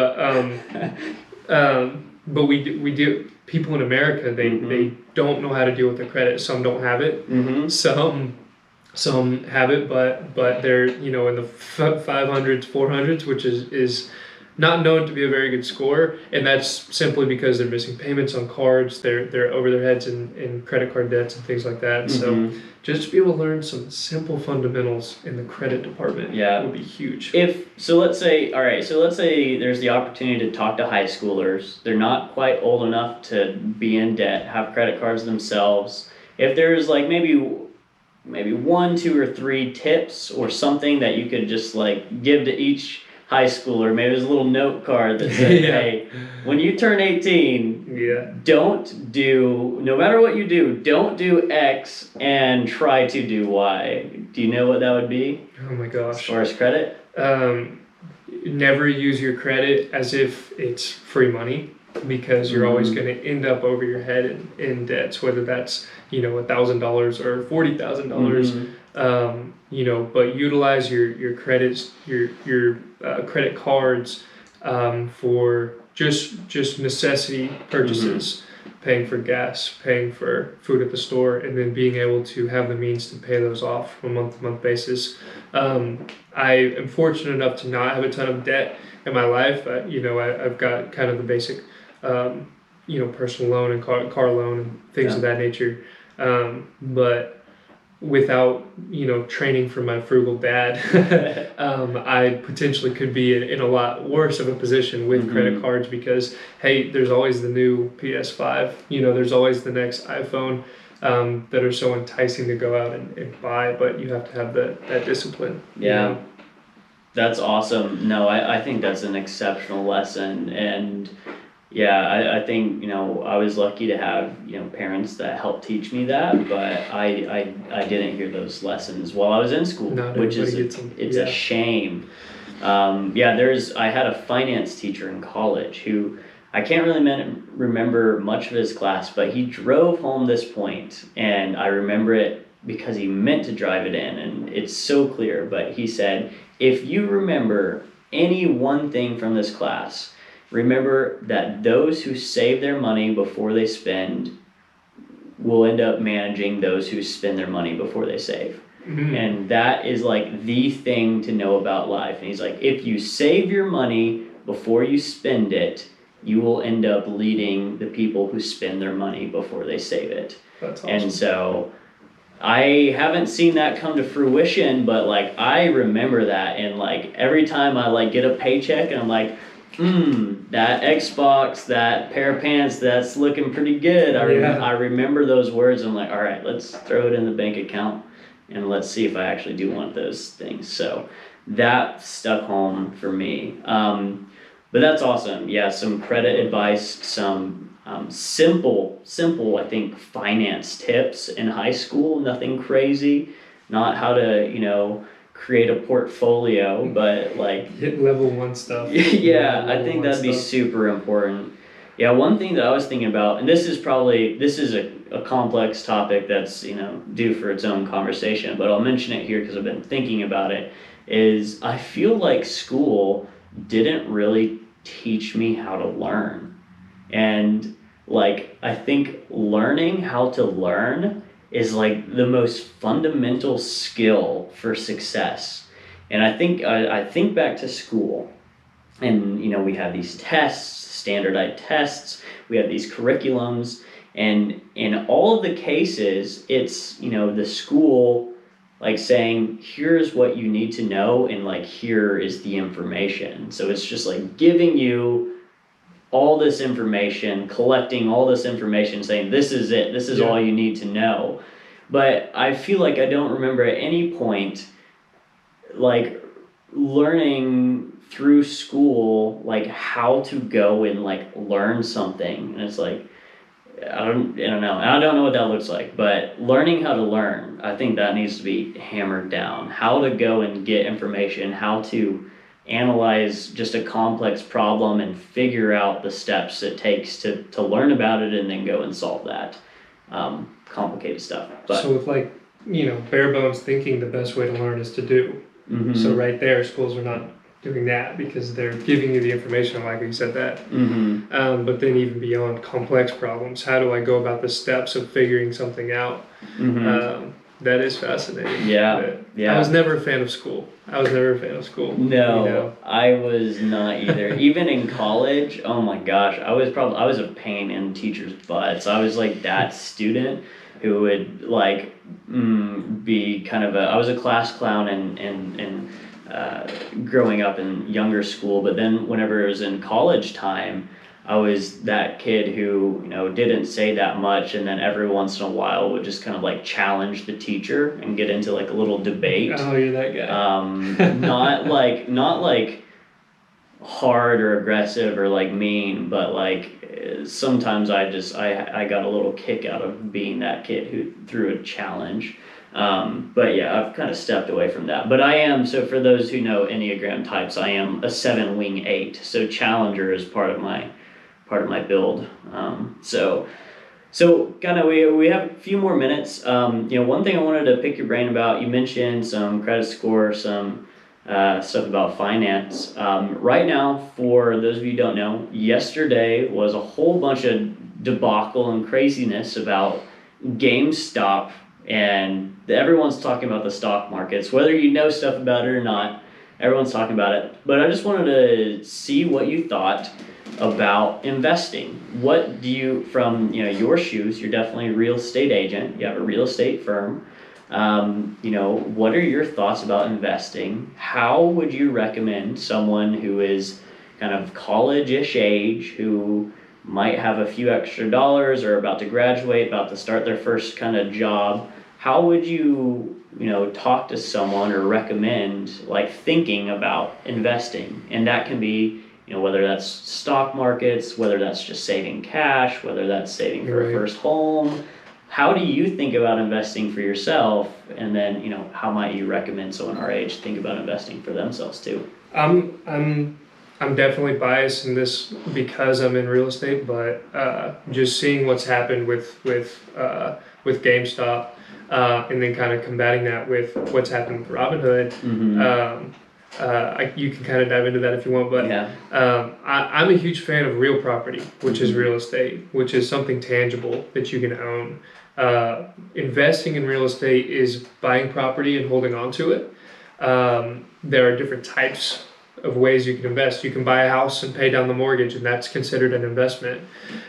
But we do. People in America, they don't know how to deal with their credit. Some don't have it. Some have it, but they're, you know, in the 500s, 400s, which is not known to be a very good score, and that's simply because they're missing payments on cards. They're over their heads in credit card debts and things like that. So just to be able to learn some simple fundamentals in the credit department would be huge. Let's say there's the opportunity to talk to high schoolers. They're not quite old enough to be in debt, have credit cards themselves. If there's like maybe 1, 2, or 3 tips or something that you could just like give to each high schooler, maybe there's a little note card that says, hey, when you turn 18, don't do, no matter what you do, don't do X and try to do Y. Do you know what that would be? Oh my gosh. As far as credit? Never use your credit as if it's free money, because you're always going to end up over your head in debts, whether that's, you know, $1,000 or $40,000. You know, but utilize your credits, your credit cards for just necessity purchases, paying for gas, paying for food at the store, and then being able to have the means to pay those off on a month-to-month basis. I am fortunate enough to not have a ton of debt in my life. You know, I've got kind of the basic, you know, personal loan and car loan and things of that nature. But without, you know, training from my frugal dad, I potentially could be in a lot worse of a position with credit cards, because, hey, there's always the new PS5, you know, there's always the next iPhone that are so enticing to go out and buy, but you have to have that discipline. Yeah. You know? That's awesome. No, I think that's an exceptional lesson. And yeah, I think, you know, I was lucky to have, you know, parents that helped teach me that, but I didn't hear those lessons while I was in school, which is a shame. I had a finance teacher in college who, I can't really remember much of his class, but he drove home this point, and I remember it because he meant to drive it in, and it's so clear. But he said, if you remember any one thing from this class, remember that those who save their money before they spend will end up managing those who spend their money before they save. And that is like the thing to know about life. And he's like, if you save your money before you spend it, you will end up leading the people who spend their money before they save it. That's awesome. And so I haven't seen that come to fruition, but like I remember that, and like every time I like get a paycheck and I'm like, that Xbox, that pair of pants, that's looking pretty good. I remember those words. I'm like, all right, let's throw it in the bank account and let's see if I actually do want those things. So that stuck home for me. But that's awesome. Yeah, some credit advice, some simple, I think, finance tips in high school. Nothing crazy. Not how to, you know, create a portfolio, but like hit level 1 stuff. I think that'd be super important. Yeah, one thing that I was thinking about, and this is a complex topic that's, you know, due for its own conversation, but I'll mention it here because I've been thinking about it, is I feel like school didn't really teach me how to learn. And like, I think learning how to learn is like the most fundamental skill for success. And I think back to school, and you know, we have these tests, standardized tests, we have these curriculums, and in all of the cases, it's, you know, the school like saying, here's what you need to know, and like here is the information. So it's just like giving you all this information, collecting all this information, saying this is it, this is all you need to know. But I feel like I don't remember at any point like learning through school, like how to go and like learn something. And it's like, I don't know. I don't know what that looks like, but learning how to learn, I think that needs to be hammered down. How to go and get information, how to analyze just a complex problem and figure out the steps it takes to learn about it and then go and solve that complicated stuff. But So with like, bare bones thinking, the best way to learn is to do. So right there, schools are not doing that because they're giving you the information, like you said that. But then even beyond complex problems, how do I go about the steps of figuring something out? That is fascinating. Yeah. I was never a fan of school. No, I was not either. Even in college, oh my gosh, I was a pain in teachers' butts. I was like that student who would like be kind of I was a class clown and growing up in younger school, but then whenever it was in college time, I was that kid who, didn't say that much, and then every once in a while would just kind of like challenge the teacher and get into like a little debate. Oh, you're that guy. Not like hard or aggressive or like mean, but like sometimes I got a little kick out of being that kid who threw a challenge. But yeah, I've kind of stepped away from that. But I am, so for those who know Enneagram types, I am a 7 wing 8. So challenger is part of my build. So kind of we have a few more minutes. One thing I wanted to pick your brain about, you mentioned some credit score, some stuff about finance. Right now, for those of you who don't know, yesterday was a whole bunch of debacle and craziness about GameStop, and everyone's talking about the stock markets, whether you know stuff about it or not. Everyone's talking about it. But I just wanted to see what you thought about investing. What do you, from your shoes, you're definitely a real estate agent, you have a real estate firm. What are your thoughts about investing? How would you recommend someone who is kind of college-ish age, who might have a few extra dollars or about to graduate, about to start their first kind of job? How would you, talk to someone or recommend like thinking about investing? And that can be, whether that's stock markets, whether that's just saving cash, whether that's saving for a first home. How do you think about investing for yourself? And then, how might you recommend someone our age think about investing for themselves too? I'm definitely biased in this because I'm in real estate, but just seeing what's happened with GameStop, and then kind of combating that with what's happened with Robinhood. You can kind of dive into that if you want, but I'm a huge fan of real property, which is real estate, which is something tangible that you can own. Investing in real estate is buying property and holding on to it. There are different types of ways you can invest. You can buy a house and pay down the mortgage, and that's considered an investment.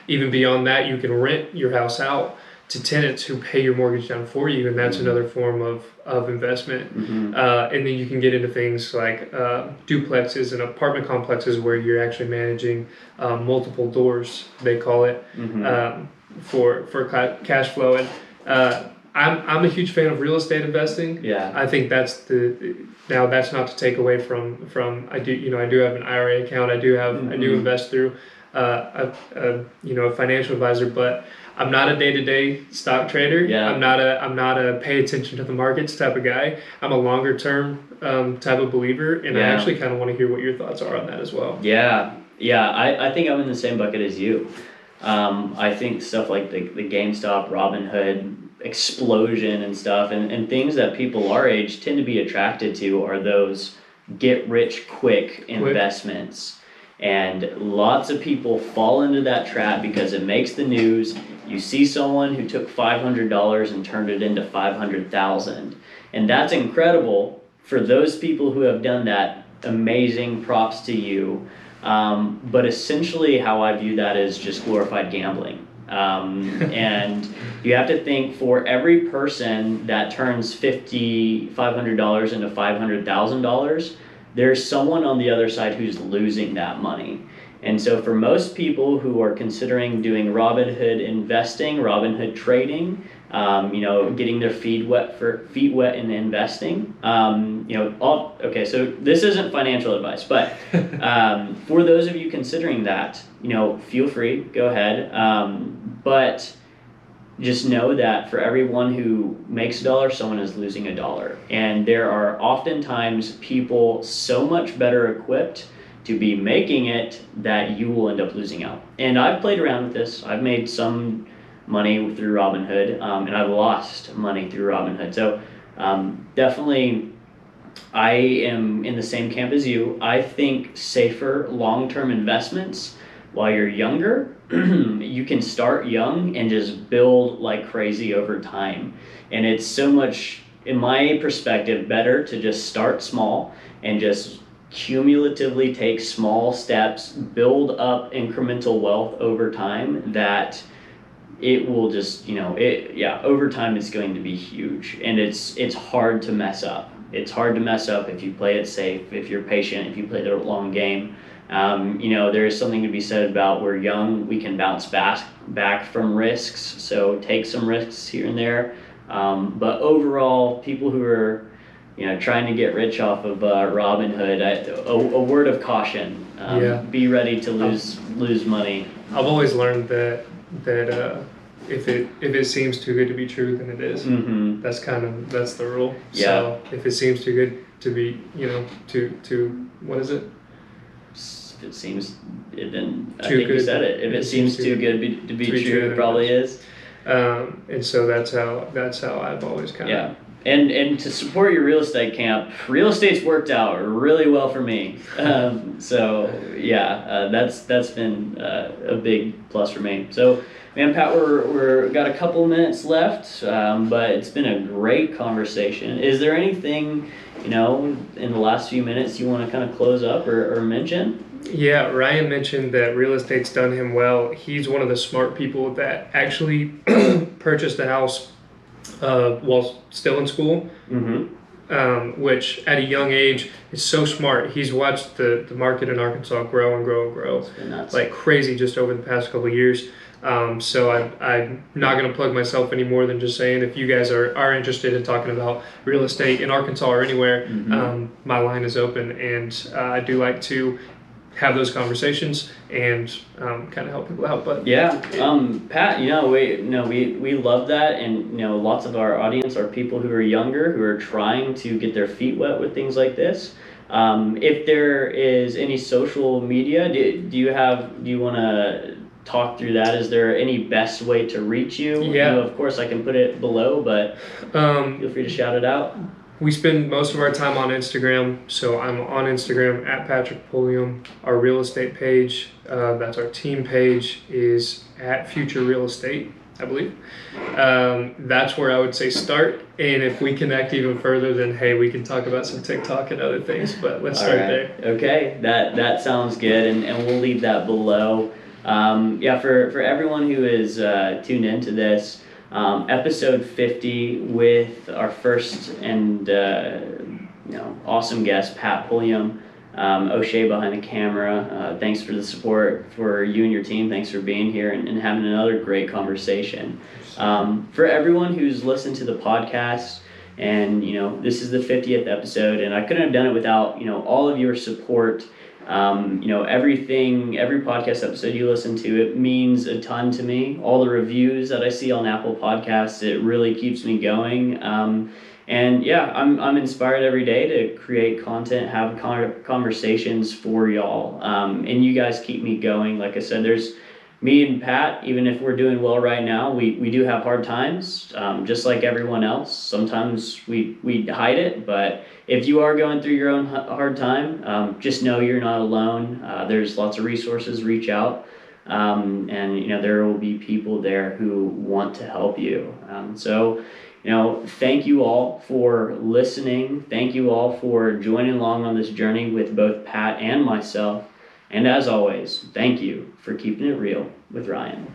Even beyond that, you can rent your house out to tenants who pay your mortgage down for you, and that's another form of investment. And then you can get into things like duplexes and apartment complexes where you're actually managing multiple doors, they call it, for cash flow. And I'm a huge fan of real estate investing. I think that's that's not to take away from I do have an IRA account. I do invest through a financial advisor, but I'm not a day-to-day stock trader. I'm not a pay attention to the markets type of guy. I'm a longer term type of believer, and I actually kind of want to hear what your thoughts are on that as well. I think I'm in the same bucket as you. I think stuff like the GameStop, Robinhood explosion and stuff, and things that people our age tend to be attracted to are those get-rich-quick investments. And lots of people fall into that trap because it makes the news. You see someone who took $500 and turned it into $500,000. And that's incredible. For those people who have done that, amazing props to you. But essentially how I view that is just glorified gambling. And you have to think, for every person that turns $500 into $500,000, there's someone on the other side who's losing that money. And so for most people who are considering doing Robinhood investing, Robinhood trading, getting their feet wet in investing. So this isn't financial advice, but for those of you considering that, feel free, go ahead. But just know that for everyone who makes $1, someone is losing $1. And there are oftentimes people so much better equipped to be making it that you will end up losing out. And I've played around with this. I've made some money through Robinhood, and I've lost money through Robinhood. So definitely I am in the same camp as you. I think safer long-term investments while you're younger, you can start young and just build like crazy over time. And it's so much, in my perspective, better to just start small and just cumulatively take small steps, build up incremental wealth over time, that it will just, over time it's going to be huge. And it's hard to mess up. It's hard to mess up if you play it safe, if you're patient, if you play the long game. There is something to be said about we're young, we can bounce back from risks, so take some risks here and there. But overall, people who are trying to get rich off of Robinhood, a word of caution. Be ready to lose money. I've always learned that if it seems too good to be true, then it is. Mm-hmm. That's the rule. Yeah. So if it seems too good to be, to what is it? If it seems, then I Too think you good. said it. If it seems too good to be true, it probably is. And so that's how I've always kind of. Yeah. And to support your real estate camp, real estate's worked out really well for me. That's been a big plus for me. So, man, Pat, we're got a couple minutes left, but it's been a great conversation. Is there anything, in the last few minutes you want to kind of close up or mention? Yeah, Ryan mentioned that real estate's done him well. He's one of the smart people that actually purchased a house while still in school, which at a young age is so smart. He's watched the market in Arkansas grow and grow and grow like crazy just over the past couple of years. So I'm not going to plug myself any more than just saying if you guys are interested in talking about real estate in Arkansas or anywhere, my line is open, and I do like to have those conversations and kind of help people out. But Pat, we love that, and lots of our audience are people who are younger, who are trying to get their feet wet with things like this. If there is any social media, do you want to talk through that? Is there any best way to reach you? Yeah. Of course I can put it below, but feel free to shout it out. We spend most of our time on Instagram, so I'm on Instagram at Patrick Pulliam. Our real estate page, that's our team page, is at Future Real Estate, I believe. That's where I would say start, and if we connect even further, then hey, we can talk about some TikTok and other things, but let's start there. Okay, that sounds good, and we'll leave that below. For everyone who is tuned into this, episode 50 with our first and awesome guest, Pat Pulliam, O'Shea behind the camera. Thanks for the support for you and your team. Thanks for being here and having another great conversation. For everyone who's listened to the podcast, and this is the 50th episode, and I couldn't have done it without all of your support. Every podcast episode you listen to, it means a ton to me. All the reviews that I see on Apple Podcasts, it really keeps me going. I'm inspired every day to create content, have conversations for y'all. And you guys keep me going. Like I said, there's me and Pat, even if we're doing well right now, we do have hard times, just like everyone else. Sometimes we hide it, but if you are going through your own hard time, just know you're not alone. There's lots of resources, reach out, and there will be people there who want to help you. Thank you all for listening. Thank you all for joining along on this journey with both Pat and myself. And as always, thank you for keeping it real with Ryan.